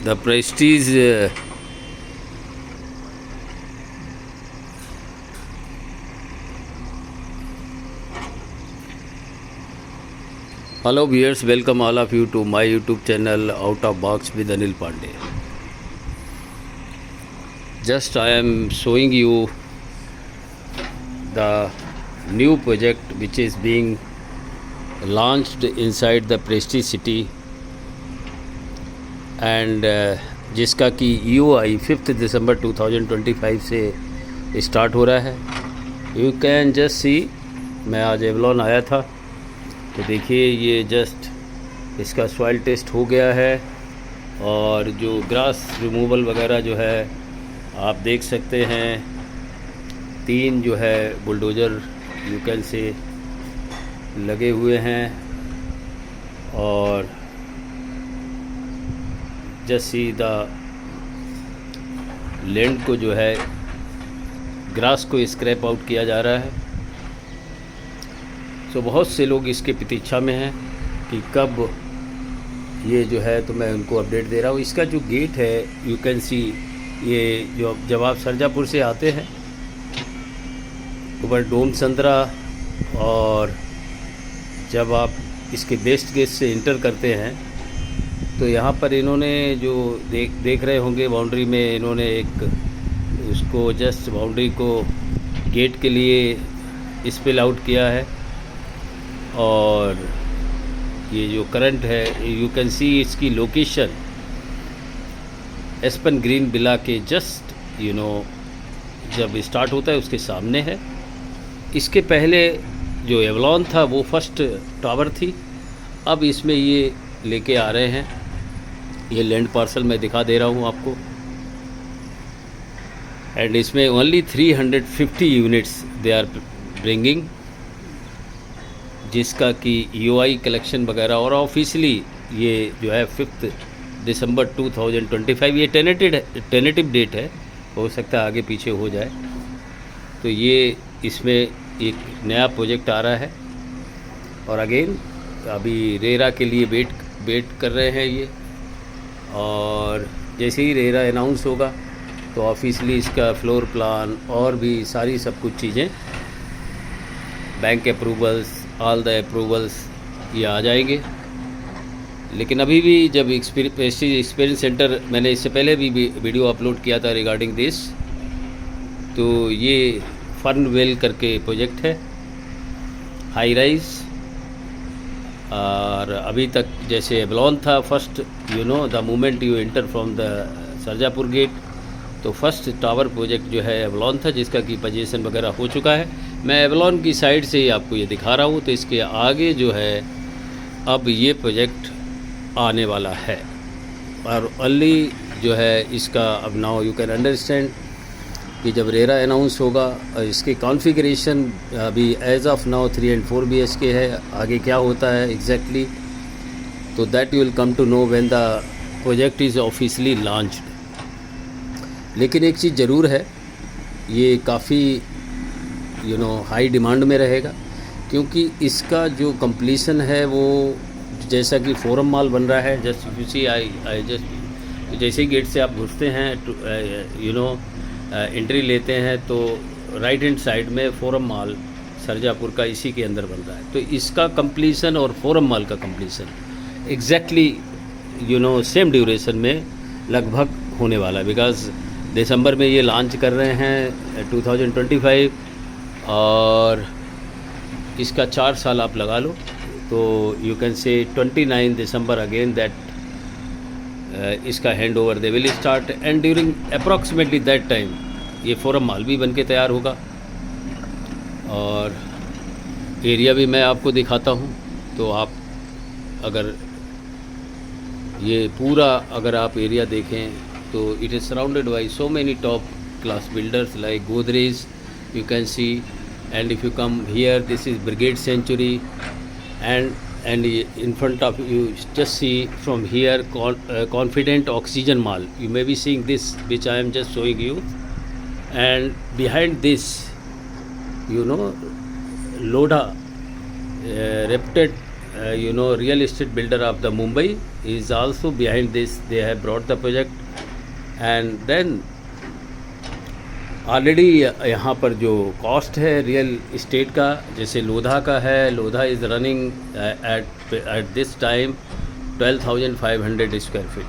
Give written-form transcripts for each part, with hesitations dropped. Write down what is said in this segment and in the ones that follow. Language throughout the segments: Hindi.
The Prestige. Hello viewers, welcome all of you to my YouTube channel Out of Box with Anil Pandey. Just I am showing you the new project which is being launched inside the Prestige City and जिसका कि EOI 5 दिसंबर 2025 से स्टार्ट हो रहा है. यू कैन जस्ट सी, मैं आज एवलॉन आया था तो देखिए ये जस्ट इसका सॉइल टेस्ट हो गया है और जो ग्रास रिमूवल वगैरह जो है आप देख सकते हैं. 3 जो है बुलडोज़र यू कैन से लगे हुए हैं और जस्ट सी द लैंड को जो है ग्रास को स्क्रैप आउट किया जा रहा है. तो बहुत से लोग इसके प्रतीक्षा में हैं कि कब ये जो है, तो मैं उनको अपडेट दे रहा हूँ. इसका जो गेट है यू कैन सी, ये जो जब आप सरजापुर से आते हैं ऊपर डोम संतरा और जब आप इसके वेस्ट गेट से इंटर करते हैं तो यहाँ पर इन्होंने जो देख रहे होंगे बाउंड्री में इन्होंने एक उसको जस्ट बाउंड्री को गेट के लिए स्पेल आउट किया है. और ये जो करंट है यू कैन सी इसकी लोकेशन एस्पन ग्रीन विला के जस्ट जब स्टार्ट होता है उसके सामने है. इसके पहले जो एवलॉन था वो फर्स्ट टावर थी. अब इसमें ये लेके आ रहे हैं. ये लैंड पार्सल मैं दिखा दे रहा हूँ आपको. एंड इसमें only 350 units they are bringing, जिसका कि EOI कलेक्शन वगैरह और ऑफिशियली ये जो है 5 दिसंबर 2025 ये टेनेटिव डेट है, हो सकता है आगे पीछे हो जाए. तो ये इसमें एक नया प्रोजेक्ट आ रहा है और अगेन अभी रेरा के लिए वेट कर रहे हैं ये. और जैसे ही रेरा अनाउंस होगा तो ऑफिशियली इसका फ्लोर प्लान और भी सारी सब कुछ चीज़ें, bank approvals, all the approvals ये आ जाएंगे. लेकिन अभी भी जब प्रेस्टीज एक्सपीरियंस सेंटर, मैंने इससे पहले भी वीडियो अपलोड किया था रिगार्डिंग दिस, तो ये फर्नवेल करके प्रोजेक्ट है, हाई राइज. और अभी तक जैसे एवलॉन था first, the moment you enter from the Sarjapur gate, तो फर्स्ट टावर प्रोजेक्ट जो है एवलॉन था जिसका कि पोजीशन वगैरह हो चुका है. मैं एवलॉन की साइड से ही आपको ये दिखा रहा हूँ. तो इसके आगे जो है अब ये प्रोजेक्ट आने वाला है और ओनली जो है इसका अब नाउ यू कैन अंडरस्टैंड कि जब रेरा अनाउंस होगा इसकी कॉन्फ़िगरेशन अभी as of now 3 and 4 BHK है. आगे क्या होता है एग्जैक्टली, तो that you will come to know when the project is officially launched. लेकिन एक चीज़ ज़रूर है, ये काफ़ी हाई डिमांड में रहेगा क्योंकि इसका जो कंप्लीशन है वो जैसा कि फोरम मॉल बन रहा है. Just you see I just जैसे ही गेट से आप घुसते हैं एंट्री लेते हैं तो राइट हैंड साइड में फोरम मॉल सरजापुर का इसी के अंदर बन रहा है. तो इसका कंप्लीशन और फोरम मॉल का कंप्लीशन एग्जैक्टली सेम ड्यूरेशन में लगभग होने वाला है. बिकॉज दिसंबर में ये लॉन्च कर रहे हैं 2025 और इसका 4 साल आप लगा लो तो you can say 29 December again that इसका hand over they will start and during approximately that time ये फोरम मॉल भी बन के तैयार होगा. और एरिया भी मैं आपको दिखाता हूँ. तो आप अगर ये पूरा अगर आप एरिया देखें तो it is surrounded by so many top class builders like Godrej you can see. And if you come here, this is Brigade Century, and in front of you just see from here Confident Oxygen Mall. You may be seeing this which I am just showing you, and behind this Lodha reputed real estate builder of the Mumbai is also behind this. They have brought the project, and then already यहाँ पर जो कॉस्ट है रियल इस्टेट का, जैसे लोधा का है, Lodha is running at this time 12,500 square feet.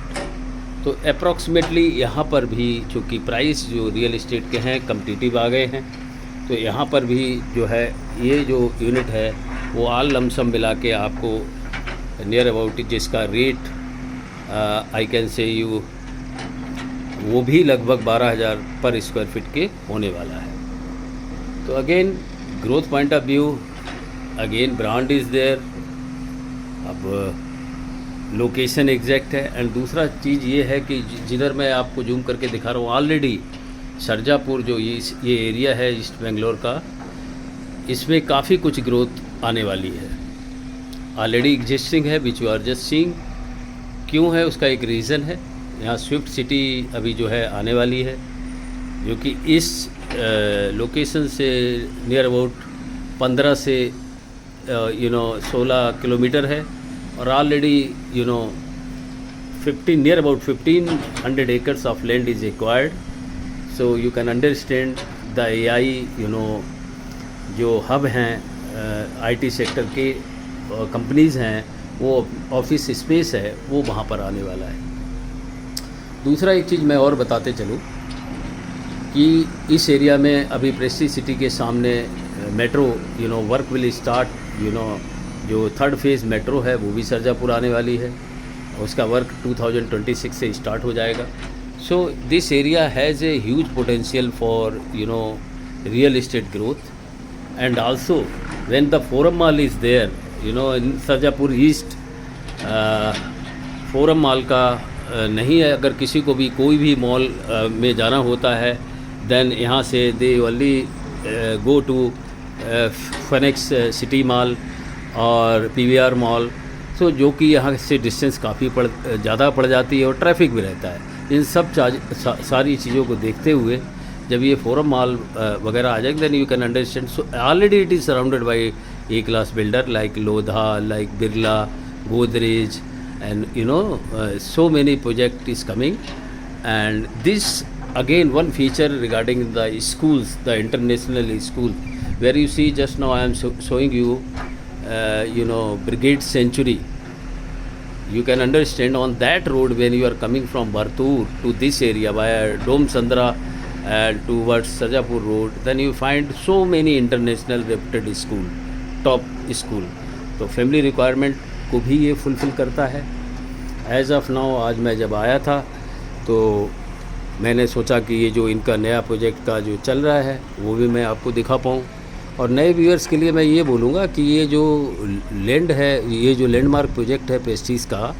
तो अप्रॉक्सीमेटली यहाँ पर भी चूँकि प्राइस जो रियल इस्टेट के हैं कम्पिटिटिव आ गए हैं, तो यहाँ पर भी जो है ये जो यूनिट है वो आल लमसम मिला के आपको नियर अबाउट जिसका rate I can say you वो भी लगभग 12,000 पर स्क्वायर फीट के होने वाला है। तो again growth point of view, again brand is there, अब लोकेशन एग्जैक्ट है। एंड दूसरा चीज़ ये है कि जिधर मैं आपको जूम करके दिखा रहा हूँ ऑलरेडी सरजापुर जो ये एरिया है ईस्ट बेंगलोर का, इसमें काफ़ी कुछ ग्रोथ आने वाली है। ऑलरेडी एग्जिस्टिंग है which you are just seeing. क्यों है उसका एक रीज़न है, यहाँ स्विफ्ट सिटी अभी जो है आने वाली है, जो कि इस लोकेशन से नियर अबाउट 15 से 16 किलोमीटर है, और already 15 about 1500 acres of land is acquired. So you can understand the AI जो हब हैं IT सेक्टर के कंपनीज़ हैं, वो ऑफिस स्पेस है वो वहाँ पर आने वाला है। दूसरा एक चीज़ मैं और बताते चलूँ कि इस एरिया में अभी प्रेस्टीज सिटी के सामने मेट्रो वर्क विल स्टार्ट, जो थर्ड फेज़ मेट्रो है वो भी सरजापुर आने वाली है, उसका वर्क 2026 से स्टार्ट हो जाएगा। So this area has a huge potential for real estate growth. And also when the Forum mall is there in Sarjapur east, Forum mall का नहीं है, अगर किसी को भी कोई भी मॉल में जाना होता है देन यहाँ से they only go to Phoenix city mall और PVR मॉल। सो जो कि यहाँ से डिस्टेंस काफ़ी ज़्यादा पड़ जाती है और ट्रैफिक भी रहता है। इन सब सारी चीज़ों को देखते हुए जब ये फोरम मॉल वगैरह आ जाएंगे then you can understand. So already it is surrounded by A class builder like Lodha, like Birla, Godrej, and so many project is coming. And this again one feature regarding the schools, the international school, where you see just now I am showing you Brigade Century. You can understand on that road when you are coming from Bartur to this area via Dom Sandra towards Sarjapur road, then you find so many international reputed school, top school. तो फैमिली रिक्वायरमेंट को भी ये फुलफ़िल करता है। एज़ ऑफ नाउ आज मैं जब आया था तो मैंने सोचा कि ये जो इनका नया प्रोजेक्ट का जो चल रहा है वो भी मैं आपको दिखा पाऊँ। और नए व्यूअर्स के लिए मैं ये बोलूँगा कि ये जो लैंड है, ये जो लैंडमार्क प्रोजेक्ट है प्रेस्टीज का,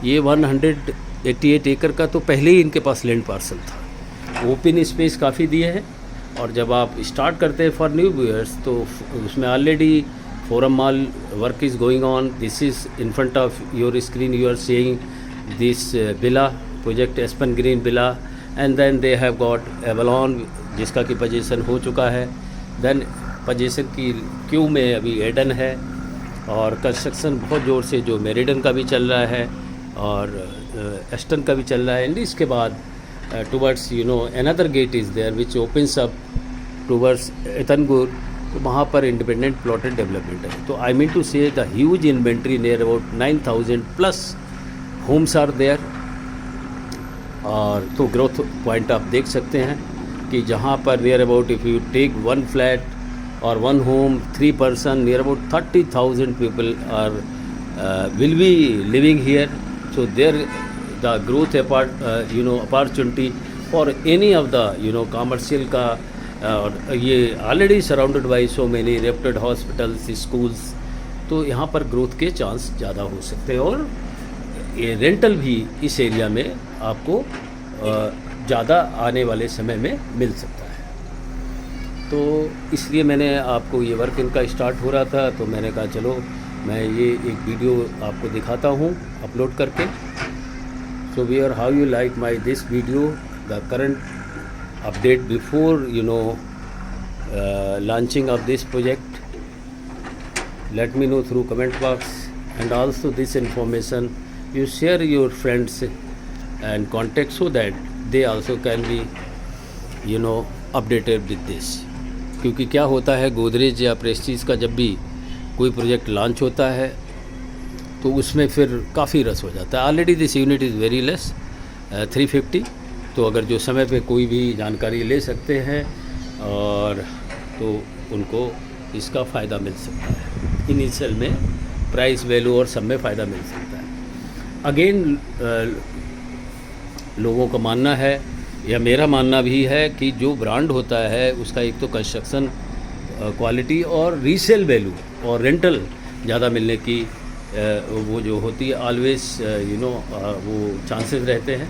ये 188 एकड़ का तो पहले ही इनके पास लैंड पार्सल था। ओपन स्पेस काफ़ी दिए हैं, और जब आप स्टार्ट करते हैं फॉर न्यू व्यूअर्स तो उसमें already Forum mall work is going on. This is in front of your screen you are seeing this villa project, Aspen green villa, and then they have got Avalon जिसका कि पोजीशन हो चुका है। देन पोजीशन की क्यू में अभी एडन है, और कंस्ट्रक्शन बहुत ज़ोर से जो मेरिडन का भी चल रहा है और एस्टन का भी चल रहा है। एंड इसके बाद towards another gate is there which opens up towards Etangur, तो वहाँ पर इंडिपेंडेंट प्लॉटेड डेवलपमेंट है। तो I mean to say the huge inventory near about 9,000 plus homes are there. और तो ग्रोथ पॉइंट आप देख सकते हैं कि जहाँ पर near about if you take 1 flat और 1 home 3 person, near about 30,000 people are will be living here. So there the growth opportunity for any of the commercial का, और ये already surrounded by so many reputed hospitals, schools, तो यहाँ पर ग्रोथ के चांस ज़्यादा हो सकते हैं। और ये रेंटल भी इस एरिया में आपको ज़्यादा आने वाले समय में मिल सकता है। तो इसलिए मैंने आपको ये वर्क इनका स्टार्ट हो रहा था तो मैंने कहा चलो मैं ये एक वीडियो आपको दिखाता हूँ अपलोड करके। So viewer, how you like my this video, the current update before launching of this project, let me know through comment box, and also this information you share your friends and contacts so that they also can be updated with this. क्योंकि क्या होता है, गोदरेज या प्रेस्टीज का जब भी कोई प्रोजेक्ट लॉन्च होता है तो उसमें फिर काफ़ी रस हो जाता है. Already this unit is very less 350. तो अगर जो समय पे कोई भी जानकारी ले सकते हैं और तो उनको इसका फ़ायदा मिल सकता है. इनिशियल में प्राइस वैल्यू और सब में फ़ायदा मिल सकता है. अगेन लोगों का मानना है या मेरा मानना भी है कि जो ब्रांड होता है उसका एक तो कंस्ट्रक्शन क्वालिटी और रीसेल वैल्यू और रेंटल ज़्यादा मिलने की वो जो होती है ऑलवेज वो चांसेस रहते हैं.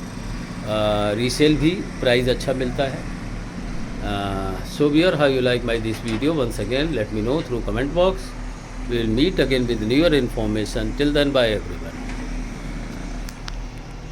रीसेल भी प्राइस अच्छा मिलता है. So viewer, how you like my this video? Once again let me know through comment box. We will meet again with newer information. Till then, bye everyone.